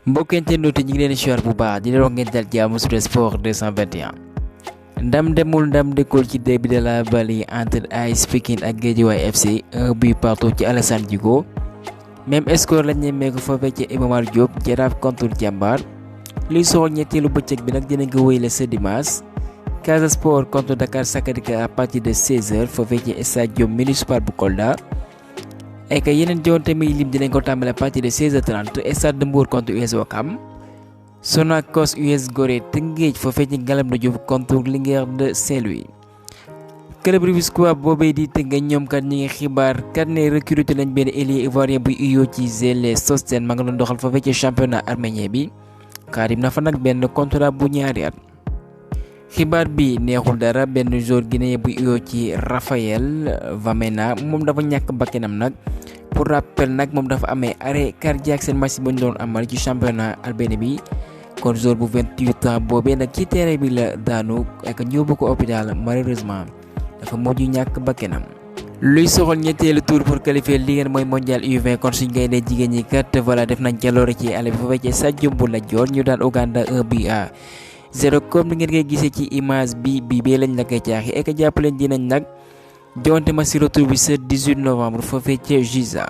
mbokk internet yi ñu ngi leen di siwaar bu baax di leen wax ngeen dal jàmm sur Sport 221. ndam demul ndam dikkul ci derby de la Vallée entre AS Pikine ak Guédiawaye FC 1 but partout ci Alassane Djigo. même score lañ nemmeeku foofee ci Iba Mar Diop Jaraaf contre Jambar. liy soxal ñetteelu bëccëg bi nag dinañ ko wéyale ce dimanche. Casa Sport contre Dakar Sacré-Cœur à partir de 16h foofee ci stade municipal bu Kolda. et que yeneen jonte muy lim dinañ ko tàmbale à partir de 16h30 stade de Mbour contre US Ouakam. Sonacos US Gorée Tëngéej foofee ci Ngalandou Diouf contre Linguère de Saint-Louis. club rufisquois boobee di Tëngéej ñoom kat ñi ngi xibaar kat ne recruté nañ benn ailier ivoirien bu uyoo ci Zelle Sostène ma nga doon doxal foofee ci championnat arménien bi. Karim na fa nag benn contrat bu ñaari at. xibaar bi neexul dara benn joueur guinéen bu uyoo ci Raphaël Vamena moom dafa ñàkk bakkanam nag. pour rappel nag moom dafa amee arrêt cardiaque seen match ba ñu doon amal ci championnat arménien bi. kon joueur bu 28 ans boobee nag ci terrain bi la daanu ak ñëw ko hôpital malheureusement dafa mujj ñàkk bakkanam. luy soxal ñetteelu tour pour qualifier li ngeen mooy mondial U20 kon suñ gaynde jigéen ñi kat voilà def nañ jaloore ci àll bi fa fekkee Sadio Mbu la joor ñu daan Ouganda 1-0 comme ni ngeen koy gisee ci image bi bee lañ la koy caaxi et que jàppaleen dinañ nag jonte ma si retour bi ce 18 novembre foofee ca Giza.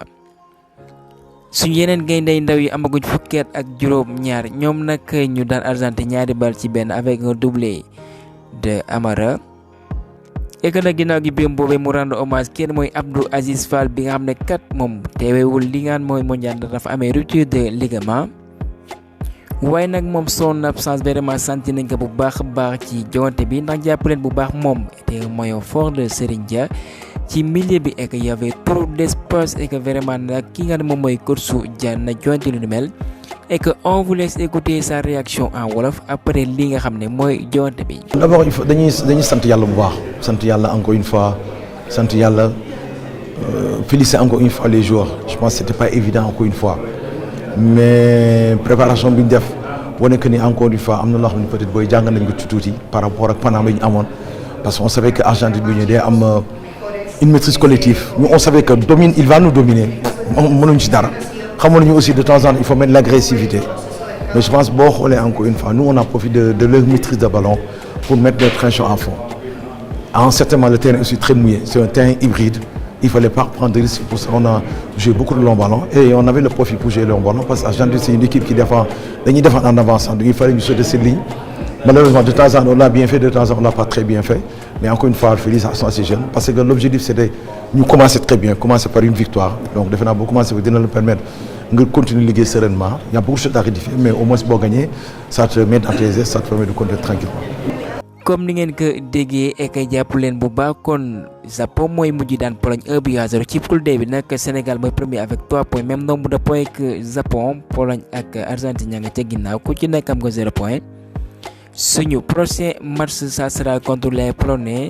suñu yeneen gaynde ndaw yi amaguñ fukki at ak juróom ñaar ñoom nag ñu daan Argentine ñaari bal ci benn avec un doublé de Amara. et que nag ginnaaw gi bém boobee mu rendre hommage kenn mooy Abdou Aziz Fall bi nga xam ne kat moom teewewul li nga xam mooy mondial dafa amee rupture de ligament. waaye nag moom son absence vraiment santi nañ ko bu baax a baax ci joŋante bi ndax jàpp leen bu baax moom te maillon fort de Serigne Dia ci milieu bi et que y avait trop d'espace et que vraiment nag ki nga xam ne moom mooy coach Dia na joŋante lu ni mel et que on vous laisse écouter sa réaction en wolof après li nga xam ne mooy joŋante bi. d'abord il faut dañuy sant yàlla bu baax sant yàlla encore une fois sant yàlla féliciter encore une fois les joueurs je pense que c'était pas évident encore une fois. mais préparation bi ñu def wane que ni encore une fois am na loo xam ne peut-être booy jàng nañ ko ci tuuti par rapport ak Panama yi ñu amoon parce que on savait que Argentine bi ñu day am une maîtrise collective nous on savait que il va nous dominer mënuñ ci dara xamoon nañu aussi de temps en temps il faut mettre l'agressivité mais je pense boo xoolee encore une fois nous on a profité de leur maîtrise de ballon pour mettre notre pression en fond. Certainement le terrain est aussi très mouillé c'est un terrain hybride. Il ne fallait pas prendre de risques pour ça. On a joué beaucoup de longs ballons et on avait le profil pour jouer le long ballon parce que Argentine c'est une équipe qui défend en avançant. Donc il fallait nous sauter cette ligne. Malheureusement de temps en temps on l'a bien fait, de temps en temps on l'a pas très bien fait. Mais encore une fois félicitations à ces jeunes parce que l'objectif c'était nous commencer très bien, commencer par une victoire. Donc devenant beaucoup commencer dina le permettre de continuer liggéey sereinement. Il y a beaucoup de choses à rectifier mais au moins boo gagner ça te met dans tes aises, ça te permet de continuer tranquillement. comme ni ngeen ko déggee et que jàpp leen bu baax kon Japon mooy mujj daan Pologne 1-0 ci poule D bi nag Sénégal mooy premier avec 3 points même nombre de points que Japon Pologne ak Argentine ña nga ca ginnaaw ku ci nekk am nga 0 point. suñu prochain match ça sera contre les Polonais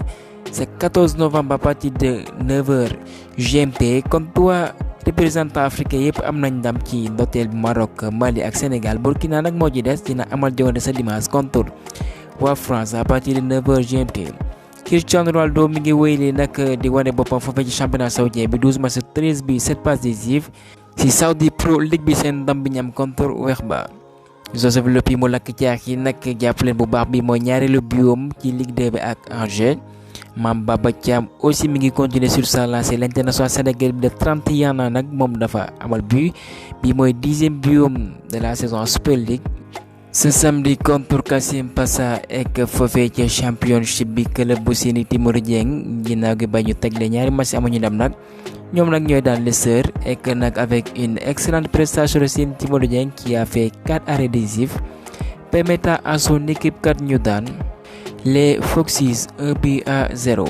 c'est 14 novembre à partir de 9h GMT kon trois représentants africains yëpp am nañ ndam ci ndorteel bi Maroc Mali ak Sénégal Burkina nag moo ci des dina amal joŋante sa dimanche contre waa France à partir de 9h GMT. Cristiano Ronaldo mi ngi wéyale nag di wane boppam foofee ci championnat saoudien bi 12 matchs 13 bi 7 passes décisives ci Saudi Pro League bi seen ndam bi ñam contre Wehba. Joseph Lopi mu lakk caax yi nag jàpp leen bu baax bi mooy ñaareelu biom ci Ligue 2 bi ak Angers. Mame Baba Thiam aussi mi ngi continuer sur sa lancée l'international sénégalais bi de 31 ans nag moom dafa amal but bi mooy 10e biom de la saison Super League. ce samedi contre Kassim Passa ek foofee ca championship bi club bu seeni Timor Dieng ginnaaw gi ba ñu tegle ñaari match amuñu ndam nag ñoom nag ñooy daan Leicester ek nag avec une excellente prestation de seeni Timor Dieng qui a fait 4 arrêts décisifs permettant à son équipe kat ñu daan les Foxes 1-0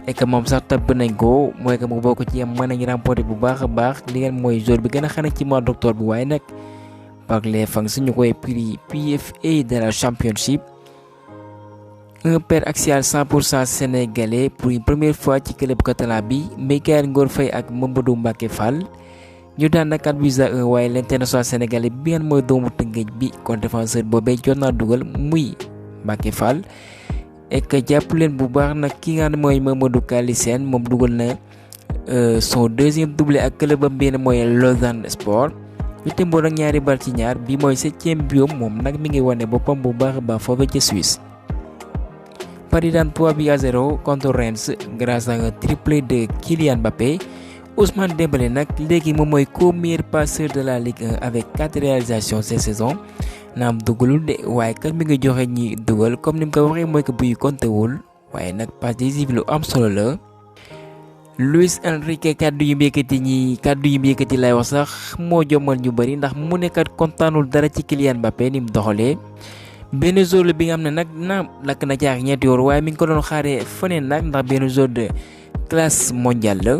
et que moom sax tabb nañ ko mooy que mu bokk ci mën nañ remporter bu baax a baax li ngeen mooy joueur bi gën a xane ci mois d'octobre bi waaye nag par les fans ñu koy prix PFA de la championship un père axial 100% sénégalais pour une première fois ci club catalan bi Mikayil Ngor Faye ak Mamadou Mbacké Fall ñu daan na 4-1 waaye l'international sénégalais bi ngeen mooy doomu Tëngéej bi kon défenseur boobee jot naa dugal muy Mbacké Fall et que jàpp leen bu baax nag ki nga xam ne mooy Mamadou Kali Sène moom dugal na son deuxième doublé ak club am bi mooy Lausanne Sport ñu témboo nag ñaari bal ci ñaar bi mooy 7e biom moom nag mi ngi wane boppam bu baax ba foofu ca Suisse. Paris daan 3-0 contre Reims grâce à un triplé de Kylian Mbappé. Ousmane Dembélé nag léegi moom mooy co-meilleur passeur de la Ligue 1 avec 4 réalisations cette saison naam dugalul de waaye kat mi ngi joxe ñi dugal comme ni mu ko waxee mooy que buy compté wul waaye nag passe décisive lu am solo la. Luis Enrique kàddu yu yëkkati lay wax sax moo jommal ñu bëri ndax mu nekkat kontaanul dara ci Kylian Mbappé ni mu doxalee. benn joueur bi nga xam ne nag naam lakk na caax ñetti yoon waaye mi ngi ko doon xaaree feneen nag ndax benn joueur de classe mondiale la.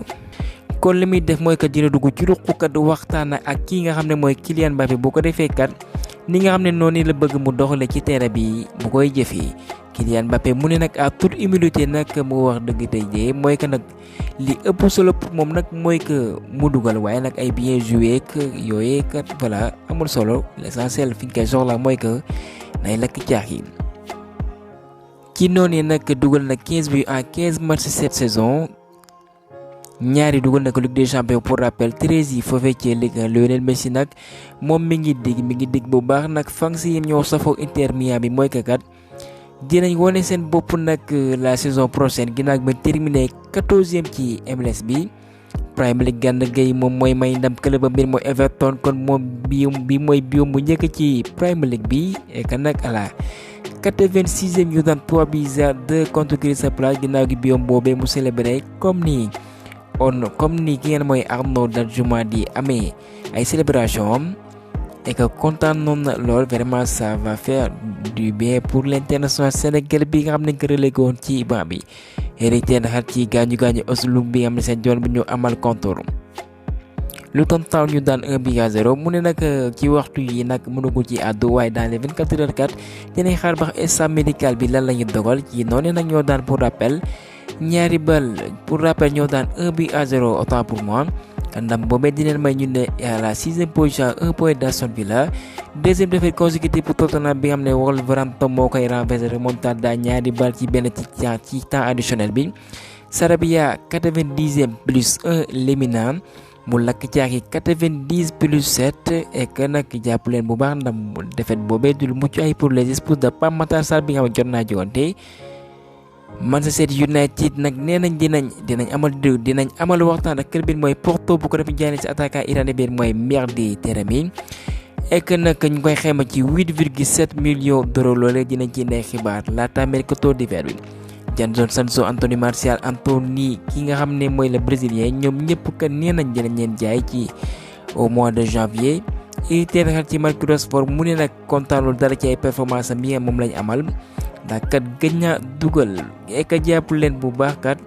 kon li muy def mooy que dina dugg ci ruqkat waxtaan ak kii nga xam ne mooy Kylian Mbappé bu ko defee kat ni nga xam ne noonu la bëgg mu doxalee ci terrain bi bu koy jëfee. Kylian Mbappé mu ne nag à toute humilité nag mu wax dëgg tey jii mooy que nag li ëpp solo pour moom nag mooy que mu dugal waaye nag ay bien joué que yooyee kat voilà amul solo l'essentiel fi ñu koy soxla mooy que nay lakk caax yi. ci noonu nag dugal na 15 buts en 15 matchs cette saison ñaari dugal na ko Ligue des Champions pour rappel 13 yi foofee ci Ligue 1 Lionel Messi nag moom mi ngi dig bu baax nag fang si ñoo safoo Inter Miami mooy que kat. dinañ wone seen bopp nag la saison prochaine ginnaaw bi terminé 14e ci MLS bi Premier League Gana Gueye moom mooy may ndam club bi mooy Everton kon moom bi mooy biom bu njëkk ci Premier League bi et que nag à la 86e ñu daan 3-2 contre Crystal Palace ginnaaw gi biom boobee mu célébré comme ni ki ngeen mooy Arnaud Danjuma di amee ay célébration am et que kontaan noonu na lool vraiment ça va faire du bien pour l'international sénégalais bi nga xam ne ko relégué woon ci banc bi hérité na xat ci gaañu Osloum bi nga xam ne seen joon bi ñu amal contour Luton Town ñu daan 1-0 mu ne nag ci waxtu yi nag mënugul ci àddu waaye dans les 24 heures kat dinañ xaar ba staff médical bi lan la ñu dogal ci noonu nag ñoo daan pour rappel ñaari bal pour rappel ñoo daan 1-0 autant pour moi ndam boobee dinañ may ñu ne à la 6e position 1 point d'Aston Villa deuxième défaite consécutive pour Tottenham bi nga xam ne Wolverhampton moo koy renverser remontada ñaari bal ci benn ci temps additionnel bi Sarabia 90e plus 1 Lemina mu lakk caaxi 90 plus 7 et que nag jàpp leen bu baax ndam défaite boobee dul mucc ay pour les épouses de Pape Matar Sarr bi nga xam ne jot naa jogante Manchester United nag nee nañ dinañ amal waxtaan ak club bi mooy Porto bu ko def jaay ci attaquant iranien bi mooy Mehdi Taremi et que nag ñu koy xayma ci 8,7 millions d'euros loolee dinañ ci ndey xibaar laata mercato d'hiver bi. Jadon Sancho Anthony Martial Anthony ki nga xam ne mooy le brésilien ñoom ñëpp kat nee nañ dinañ leen jaay ci au mois de janvier. il teel xel ci Marquinhos Sport mu ne nag kontaanul dara ci ay performance am yi moom lañ amal. ndax kat gëj na dugal et que jàpp leen bu baax kat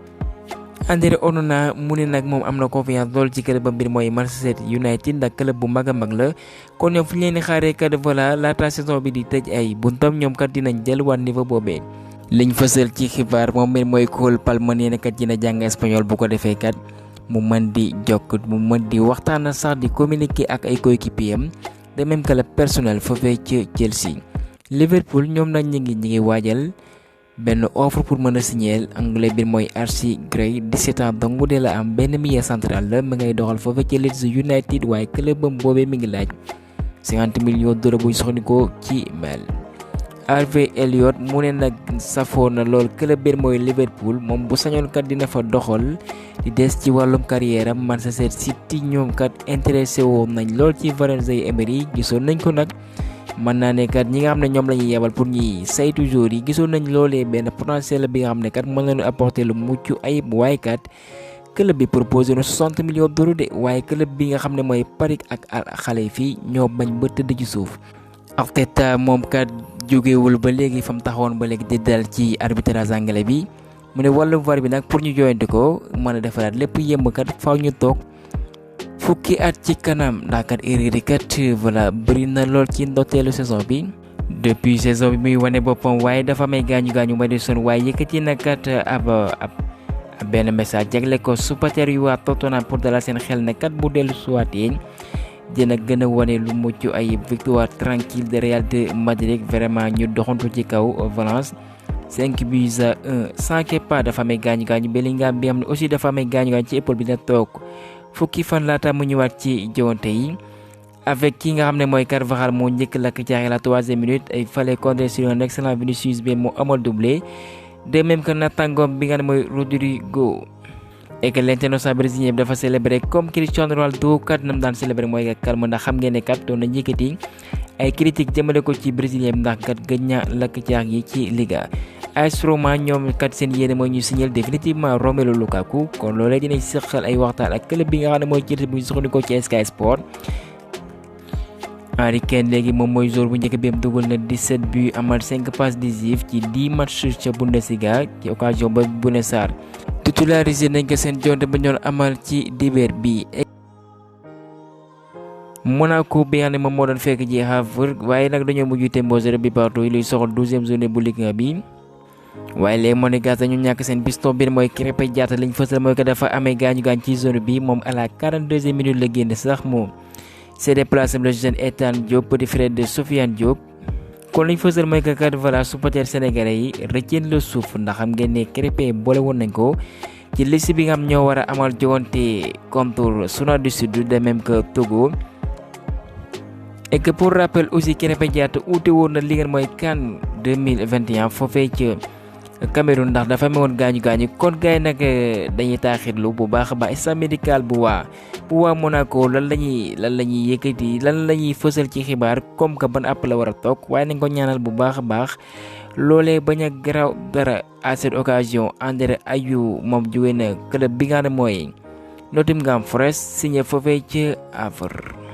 André Onana mu ne nag moom am na confiance lool ci club bi mooy Manchester United ndax club bu mag a mag la kon ñoom fu ñu leen di xaaree kat voilà laata saison bi di tëj ay buntam ñoom kat dinañ delluwaat niveau boobee. liñ fësal ci xibaar moom mooy Cole Palmer nee na kat dina jàng espagnol bu ko defee kat mu mën di waxtaan sax di communiquer ak ay coéquipiers am de même que le personnel foofee ci Chelsea. Liverpool ñoom nag ñi ngi waajal benn offre pour mën a signer anglais bi mooy Archie Gray 17 ans donc mu dee la am benn milieu central la mi ngay doxal foofu ci Leeds United waaye clubam boobee mi ngi laaj 50 millions d'euros buy soxnikoo ci mel. Harvey Elliott mu ne nag safoo na lool club bi mooy Liverpool moom bu sañoon kat dina fa doxal di des ci wàllum carrière am. Manchester City ñoom kat intéressé woon nañ lool ci Varanasi Emery gisoon nañ ko nag. mën naa ne kat ñi nga xam ne ñoom la ñuy yebal pour ñuy saytu joueurs yi gisoon nañ loolee benn potentiel bi nga xam ne kat mën nañu apporter lu mucc ayib waaye kat club bi proposé na 60 millions d'euros de waaye club bi nga xam ne mooy Paris ak xale yi fii ñoo bañ ba tëdd ci suuf. Arteta moom kat jógewul ba léegi fa mu taxawoon ba léegi di dal ci arbitrage anglais bi mu ne wàllu VAR bi nag pour ñu joyante ko mën a defaraat lépp yemb kat faaw ñu toog. fukki at ci kanam ndax kat erreur yi kat voilà bëri na lool ci ndorteelu saison bi depuis saison bi muy wane boppam waaye dafa may gaañu Maddison waaye yëkkati na kat ab benn message jagle ko supporters yu waa Tottenham pour dalal seen xel ne kat bu dellu suwaatee dina gën a wane lu mucc ay victoire tranquille de Real de Madrid vraiment ñu doxantu ci kaw Valence 5-1 sans Kepa dafa may gaañu Bellingham bi xam ne aussi dafa may gaañu ci épaule bi na toog fukki fan laata mu ñëwaat ci jowante yi avec ki nga xam ne mooy Carvajal moo njëkk lakk caaxi la 3e minute il fallait compter sur un excellent Vinicius bi moo amal doublé de même que nattangom bi nga xam ne mooy Rodrigo et que l'international brésilien bi dafa célébrer comme Cristiano Ronaldo kat nam daan célébrer mooy nga calme ndax xam ngeen ne kat doon na njëkkati ay critique jëmale ko ci brésilien bi ndax kat gëj na lakk caax yi ci Liga AS Roma ñoom kat seen yéene mooy ñu signer définitivement Romelu Lukaku kon loolee dinañ seqal ay waxtaan ak club bi nga xam ne mooy Chelsea bu soxandikoo ci Sky Sport. Harry Kane léegi moom mooy joueur bu njëkk bi am dugal na 17 buts amal 5 passes décisives ci 10 matchs ca Bundesliga ci occasion ba Bouna Sarr titularisé nañ ko seen jonte ba ñoon amal ci dibeer bi. Monaco bi nga xam ne moom moo doon fekk ji Havre waaye nag dañoo mujj tembo 0 bi partout luy soxal 12e journée bu Ligue 1 bi. waaye les Monégasques dañu ñàkk seen piston bi mooy Krépin Diatta liñ fësal mooy que dafa amee gaañu ci zone bi moom à la 42e minute la génn sax moom c'est déplacé le jeune Ethan Diop petit frère de Sofiane Diop kon liñ fësal mooy que kat voilà supporters sénégalais yi retiennent le souffle ndax xam ngeen ne Krépin boole woon nañ ko ci liste bi nga xam ñoo war a amal joŋante contre Soudan du Sud de même que Togo. et que pour rappel aussi Krépin Diatta uute woon na li ngeen mooy CAN 2021 foofee ca Cameroun ndax dafa amoon gaañu kon gaay nag dañuy taaxirlu bu baax a baax staff médical bu waa Monaco lan lañuy yëkkati lan lañuy fësal ci xibaar comme que ban app la war a toog waaye nañ ko ñaanal bu baax a baax loolee bañ a garaaw dara à cette occasion André Ayew moom jóge na club bi nga xam ne mooy Nottingham Forest signé foofee ca Havre.